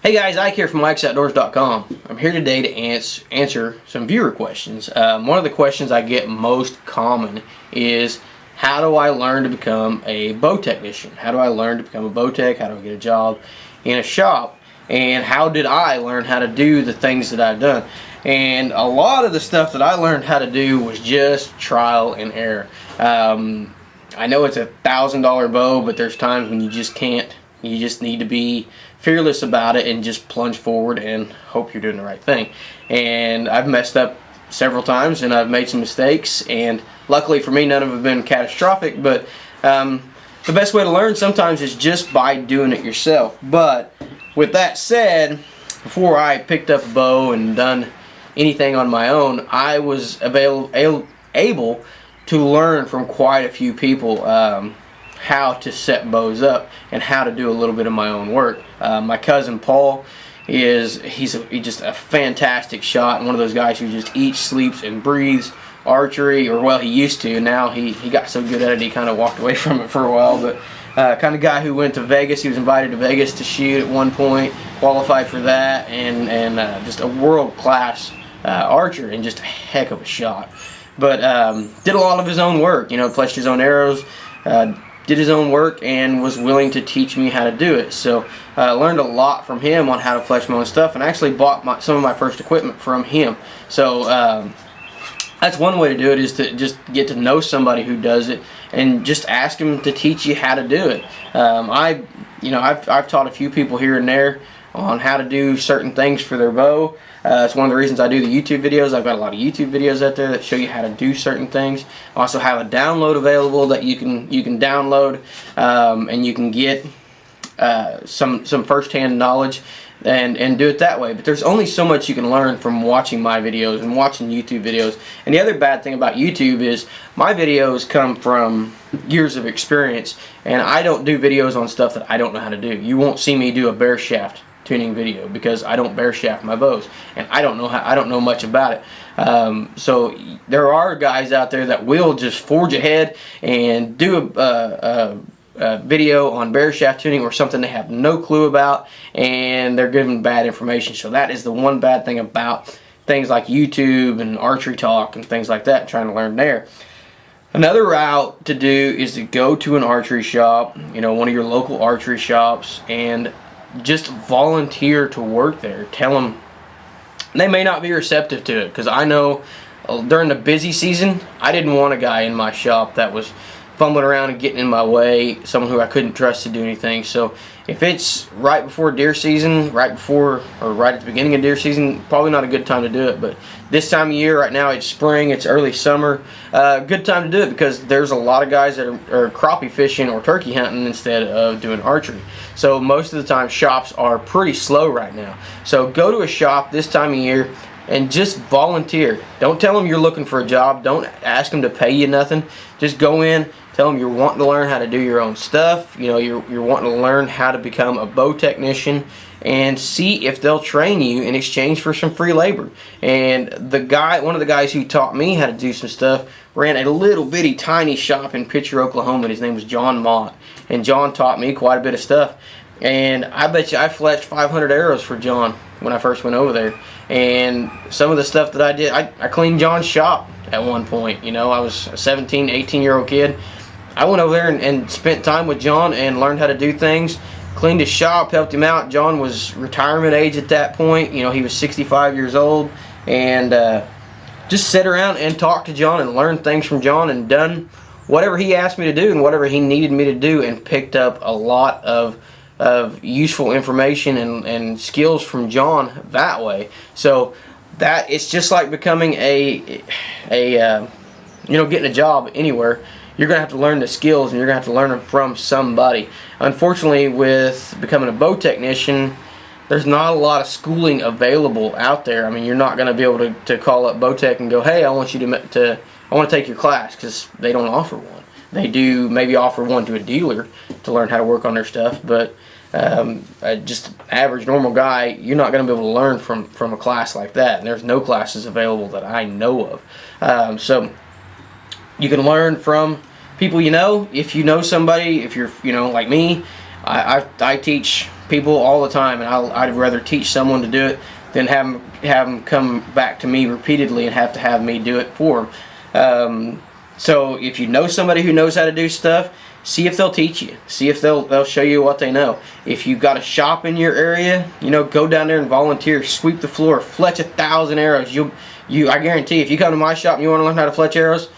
Hey guys, Ike here from IkesOutdoors.com. I'm here today to answer some viewer questions. One of the questions I get most common is, how do I learn to become a bow technician? How do I learn to become a bow tech? How do I get a job in a shop? And how did I learn how to do the things that I've done? And a lot of the stuff that I learned how to do was just trial and error. I know it's $1,000 bow, but there's times when you just can't. You just need to be fearless about it and just plunge forward and hope you're doing the right thing. And I've messed up several times and I've made some mistakes, and luckily for me none of them have been catastrophic, but the best way to learn sometimes is just by doing it yourself. But with that said, before I picked up a bow and done anything on my own, I was able to learn from quite a few people how to set bows up and how to do a little bit of my own work. My cousin Paul he's just a fantastic shot, and one of those guys who just eats, sleeps, and breathes archery, or well, he used to. Now he got so good at it he kind of walked away from it for a while, but kind of guy who went to Vegas. He was invited to Vegas to shoot at one point, qualified for that, and just a world-class archer and just a heck of a shot. But did a lot of his own work, fleshed his own arrows, did his own work, and was willing to teach me how to do it. So I learned a lot from him on how to flesh my own stuff, and actually bought some of my first equipment from him. So that's one way to do it, is to just get to know somebody who does it and just ask him to teach you how to do it. I've taught a few people here and there on how to do certain things for their bow. It's one of the reasons I do the YouTube videos. I've got a lot of YouTube videos out there that show you how to do certain things. I also have a download available that you can download, and you can get some first-hand knowledge and do it that way. But there's only so much you can learn from watching my videos and watching YouTube videos. And the other bad thing about YouTube is my videos come from years of experience, and I don't do videos on stuff that I don't know how to do. You won't see me do a bare shaft tuning video because I don't bare shaft my bows, and I don't know much about it. So there are guys out there that will just forge ahead and do a video on bare shaft tuning or something they have no clue about, and they're giving bad information. So that is the one bad thing about things like YouTube and Archery Talk and things like that, trying to learn there. Another route to do is to go to an archery shop, one of your local archery shops, and just volunteer to work there. Tell them. They may not be receptive to it, because I know during the busy season I didn't want a guy in my shop that was fumbling around and getting in my way, someone who I couldn't trust to do anything. So if it's right before deer season, right at the beginning of deer season, probably not a good time to do it. But this time of year, right now, it's spring, it's early summer, good time to do it, because there's a lot of guys that are crappie fishing or turkey hunting instead of doing archery. So most of the time shops are pretty slow right now. So go to a shop this time of year and just volunteer. Don't tell them you're looking for a job. Don't ask them to pay you nothing. Just go in, tell them you're wanting to learn how to do your own stuff. You're wanting to learn how to become a bow technician, and see if they'll train you in exchange for some free labor. And one of the guys who taught me how to do some stuff ran a little bitty tiny shop in Pitcher, Oklahoma. His name was John Mott, and John taught me quite a bit of stuff. And I bet you I fletched 500 arrows for John when I first went over there. And some of the stuff that I did, I cleaned John's shop at one point. I was a 17, 18-year-old kid. I went over there and spent time with John and learned how to do things. Cleaned his shop, helped him out. John was retirement age at that point. He was 65 years old. And just sat around and talked to John and learned things from John, and done whatever he asked me to do and whatever he needed me to do, and picked up a lot of useful information and skills from John that way. So that it's just like becoming getting a job anywhere. You're going to have to learn the skills, and you're going to have to learn them from somebody. Unfortunately, with becoming a bow technician, there's not a lot of schooling available out there. I mean, you're not going to be able to call up Bowtech and go, hey, I want to take your class, because they don't offer one. They do maybe offer one to a dealer to learn how to work on their stuff, but just average normal guy, you're not going to be able to learn from a class like that. And there's no classes available that I know of. So you can learn from people if you know somebody. If you're like me, I teach people all the time, and I'd rather teach someone to do it than have them come back to me repeatedly and have me do it for them. So if you know somebody who knows how to do stuff, see if they'll teach you. See if they'll show you what they know. If you've got a shop in your area, you know, go down there and volunteer. Sweep the floor. Fletch 1,000 arrows. I guarantee if you come to my shop and you want to learn how to fletch arrows,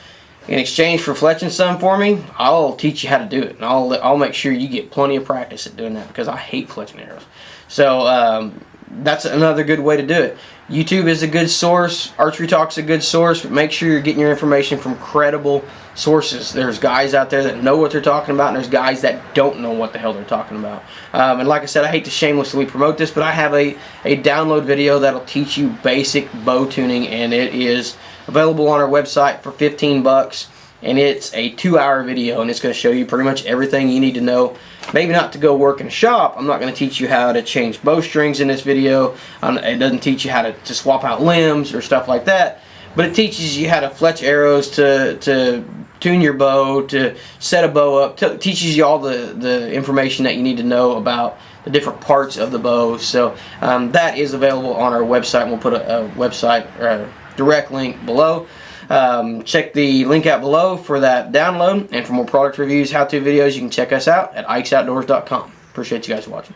in exchange for fletching some for me, I'll teach you how to do it. And I'll make sure you get plenty of practice at doing that, because I hate fletching arrows. So that's another good way to do it. YouTube is a good source. Archery Talk's a good source, but make sure you're getting your information from credible sources. There's guys out there that know what they're talking about, and there's guys that don't know what the hell they're talking about. And like I said, I hate to shamelessly promote this, but I have a download video that'll teach you basic bow tuning, and it is available on our website for 15 bucks. And it's a 2-hour video, and it's going to show you pretty much everything you need to know. Maybe not to go work in a shop. I'm not going to teach you how to change bowstrings in this video. It doesn't teach you how to swap out limbs or stuff like that. But it teaches you how to fletch arrows, to tune your bow, to set a bow up. Teaches you all the information that you need to know about the different parts of the bow. So that is available on our website. And we'll put a website or a direct link below. Check the link out below for that download, and for more product reviews, how-to videos, you can check us out at IkesOutdoors.com. Appreciate you guys watching.